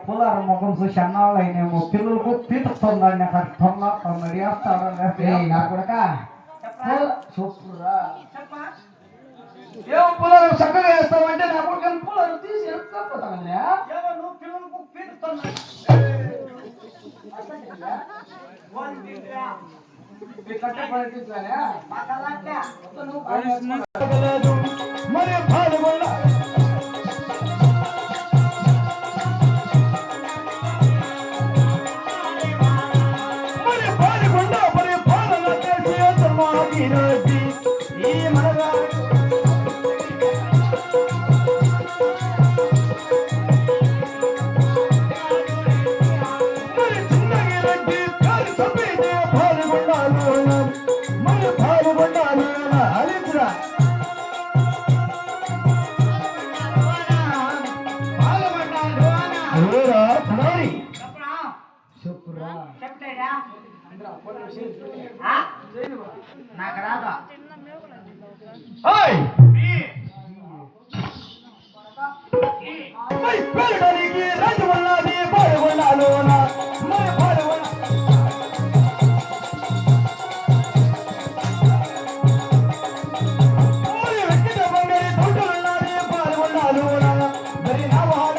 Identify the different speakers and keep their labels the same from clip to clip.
Speaker 1: pular mogong susana lainnya mau pilul bukti tertongannya kan tonga kemudian taruh level nak berkah supra yang pular sakit ya sama dia nak bukan pular itu siapa apa tangannya jangan lu pilul bukti tertongan Bikatnya pada itu ya makalahnya itu nu mana bhai bola నాకు రాదా పేరుడానికి రాజు ఉన్నది పాల్గొన్నాలోన మరి పాల్గొన్న మరి వెంకట బంగారి తోటలున్నది పాల్గొన్నాలోన మరి నా వాడ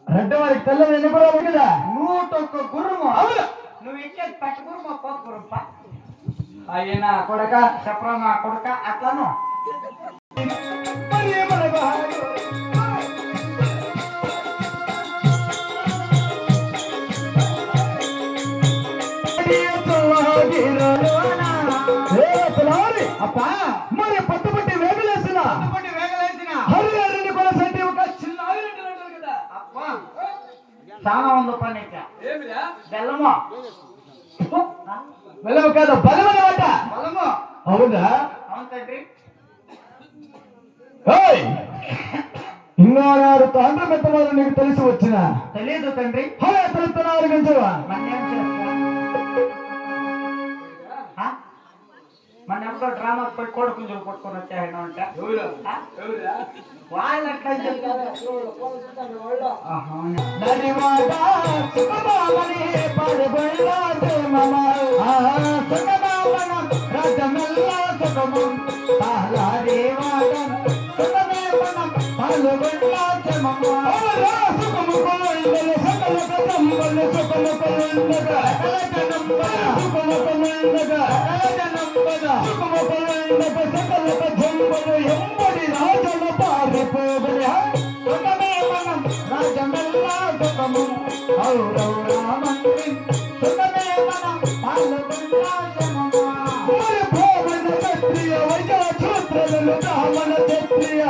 Speaker 1: రెడ్డవారికి తెల్లని ఎన్ని గుర్రాలు కదా 101 గుర్రము అవును నువ్వు ఎక్కేది పట్ట గుర్రమా కోత గుర్రప్ప అయ్యనా కొడక చెప్పరా నా కొడక అట్లను అప్ప మరి పట్టుబట్టి వేగలేసిన హరిహరిని కొలసంటే ఒక చిన్న కదా అప్ప చాలా ఉంది పని బెల్లము బెల్లము కాదు బలము అనమాట బలము అవునా అవును తండ్రి ఇంకా నాడు తండ్రి మెత్తవారు నీకు తెలిసి వచ్చిన తెలియదు తండ్రి హలో తెలుస్తున్నారు గంజవా మన ఎవరో డ్రామా పోయి కోడుకుంజలు కొట్టుకొని వచ్చాయన అంట వాళ్ళు అట్లా చెప్తారు రాజమెల్లా సుఖము పాల్గొండాచమమ్మ సుఖము కొండల సకల కదంబల సుఖము కొండగా సుఖము కొండగా సుఖము కొండగా సకల కదంబలు ఎంబడి రాజల పారిపోగలి సుఖమే మనం రాజమెల్లా సుఖము ఔరౌరామంత్రి సుఖమే మనం పాల్గొండాచమమ్మ బ్రాహ్మణ క్షత్రియ వైద్య శూద్రులను బ్రాహ్మణ క్షత్రియ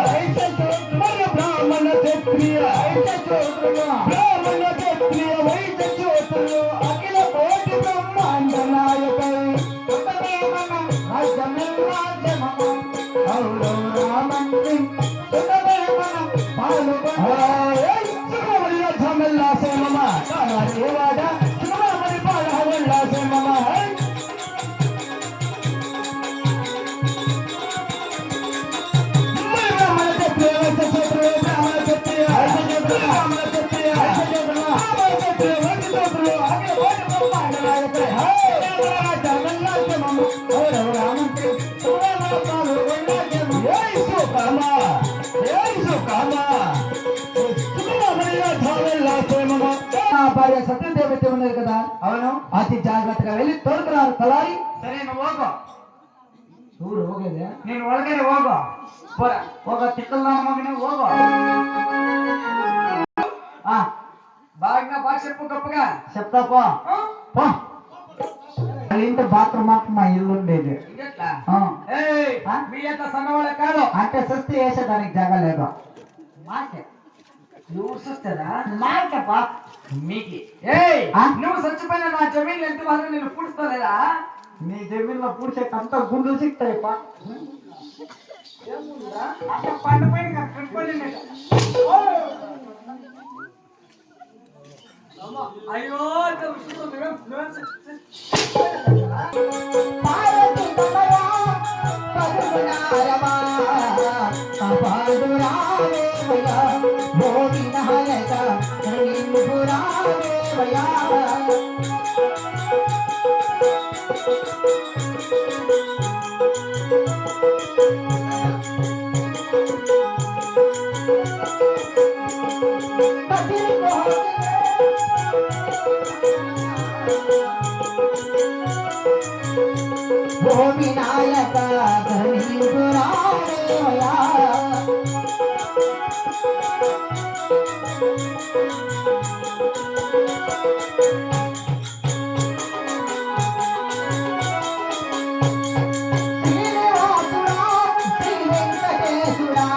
Speaker 1: మరి బ్రాహ్మణ క్షత్రియ బ్రాహ్మణ క్షత్రియ వైద్య శూద్రులు అఖిల కోటి బ్రహ్మాండ నాయకై సుఖమే మనం రాజ్యమం ఔరౌరామంత్రి సుఖమే మనం సుఖమరి రాజ్యమెల్లా సేమమ దేవాడ సుఖమరి పాలహవల్లా సేమమ భార్య సత్యదేవత ఉన్నది కదా అవును అతి జాగ్రత్తగా వెళ్ళి తోడుకున్నారు కలాయి సరే నువ్వు ಹೋಗೋ చూడు ಹೋಗಿದೆ ನೀನು ಒಳಗಡೆ ಹೋಗೋ ಹೋಗ ತಿಕ್ಕಲ್ ಮಗನೇ ಹೋಗೋ బాగా చెప్పు గొప్పగా చెప్తా పో ఇంటి బాత్రూమ్ మాత్రం మా ఇల్లు ఉండేది మీ అంత సన్నవాళ్ళ కాదు అంటే సస్తి వేసేదానికి జాగా లేదు మాకే నువ్వు చూస్తారా మాకప్పా మీకి నువ్వు చచ్చిపోయిన నా జమీన్ ఎంత మాత్రం నేను పూడుస్తాలేదా నీ జమీన్లో పూడ్చేకంతా గుండులు సిక్తాయి పండు పైన అయ్యో వినాయక శ్రీ వెంకటేశ్వరా